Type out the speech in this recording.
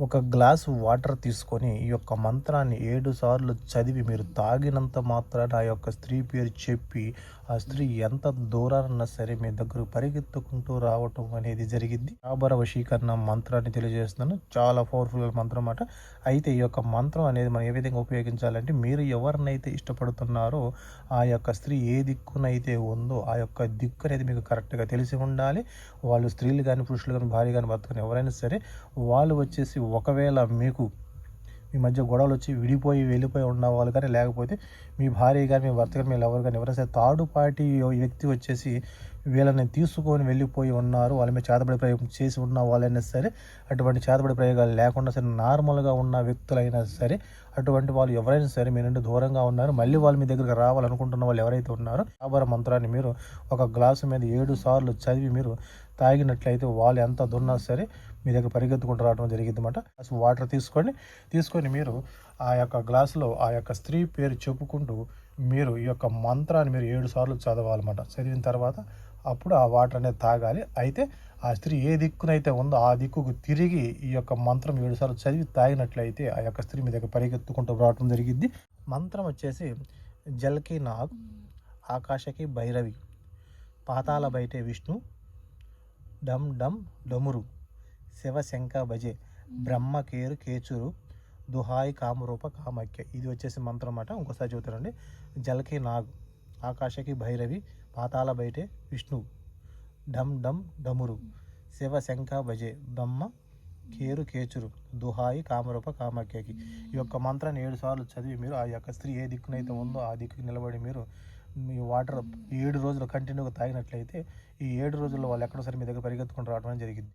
ఒక glass water తీసుకొని ఈ యొక్క మంత్రాన్ని 7 సార్లు చదివి మీరు తాగినంత మాత్రాన ఆ యొక్క స్త్రీ పేరు చెప్పి ఆ స్త్రీ ఎంత దూరానన్నా సరే మీ దగ్గరకు పరిగెత్తుకుంటూ రావటం అనేది జరిగింది. శాబర వశీకరణ మంత్రాన్ని తెలియజేస్తున్నాను. చాలా పవర్ఫుల్ మంత్రం అన్నమాట. అయితే ఈ యొక్క మంత్రం అనేది మనం ఏ విధంగా ఉపయోగించాలంటే, మీరు ఎవరినైతే ఇష్టపడుతున్నారో ఆ యొక్క స్త్రీ ఏ దిక్కునైతే ఉందో ఆ యొక్క దిక్కు అనేది మీకు కరెక్ట్గా తెలిసి ఉండాలి. వాళ్ళు స్త్రీలు కానీ, పురుషులు కానీ, భార్య కానీ, భర్త కానీ ఎవరైనా సరే వాళ్ళు వచ్చేసి ఒకవేళ మీకు మీ మధ్య గొడవలు వచ్చి విడిపోయి వెళ్ళిపోయి ఉన్నవాళ్ళు కానీ, లేకపోతే మీ భార్య కానీ, మీ భర్త కానీ, మీ లవర్ కానీ ఎవరైనా సరే థర్డ్ పార్టీ వ్యక్తి వచ్చేసి వీళ్ళని తీసుకొని వెళ్ళిపోయి ఉన్నారు, వాళ్ళ మీద చేతబడి ప్రయోగం చేసి ఉన్న వాళ్ళైనా సరే, అటువంటి చేతబడి ప్రయోగాలు లేకుండా సరే నార్మల్గా ఉన్న వ్యక్తులైనా సరే, అటువంటి వాళ్ళు ఎవరైనా సరే మీ నుండి దూరంగా ఉన్నారు, మళ్ళీ వాళ్ళు మీ దగ్గరికి రావాలనుకుంటున్న వాళ్ళు ఎవరైతే ఉన్నారో శాబర మంత్రాన్ని మీరు ఒక గ్లాసు మీద 7 సార్లు చదివి మీరు తాగినట్లయితే వాళ్ళు ఎంత దున్నా సరే మీ దగ్గర పరిగెత్తుకుంటూ రావడం జరిగింది అన్నమాట. వాటర్ తీసుకొని మీరు ఆ యొక్క గ్లాసులో ఆ యొక్క స్త్రీ పేరు చెప్పుకుంటూ మీరు ఈ యొక్క మంత్రాన్ని మీరు 7 సార్లు చదవాలన్నమాట. చదివిన తర్వాత అప్పుడు ఆ వాటర్ అనేది తాగాలి. అయితే ఆ స్త్రీ ఏ దిక్కునైతే ఉందో ఆ దిక్కుకు తిరిగి ఈ యొక్క మంత్రం 7 సార్లు చదివి తాగినట్లయితే ఆ యొక్క స్త్రీ మీ దగ్గర పరిగెత్తుకుంటూ రావడం జరిగింది. మంత్రం వచ్చేసి జల్కి నాగ్, ఆకాశకి భైరవి, పాతాళ బయటే విష్ణు, డమ్ డమ్ డమురు, శివశంక భజే, బ్రహ్మకేరు కేచురు, దుహాయి కామరూప కామాఖ్య. ఇది వచ్చేసి మంత్రం అన్నమాట. ఇంకోసారి చెబుతానండి. జలకి నాగ్, ఆకాశకి భైరవి, పాతాళ బయటే విష్ణు, డమ్ డమ్ డమురు, శివశంక భజే, బ్రహ్మ కేరు కేచురు, దుహాయి కామరూప కామాఖ్యకి. ఈ యొక్క మంత్రాన్ని 7 సార్లు చదివి మీరు ఆ యొక్క స్త్రీ ఏ దిక్కునైతే ఉందో ఆ దిక్కుకి నిలబడి మీరు మీ వాటర్ 7 రోజులు కంటిన్యూగా తాగినట్లయితే ఈ 7 రోజుల్లో వాళ్ళు ఎక్కడో సరే మీ దగ్గర పరిగెత్తుకుని రావడం జరిగింది.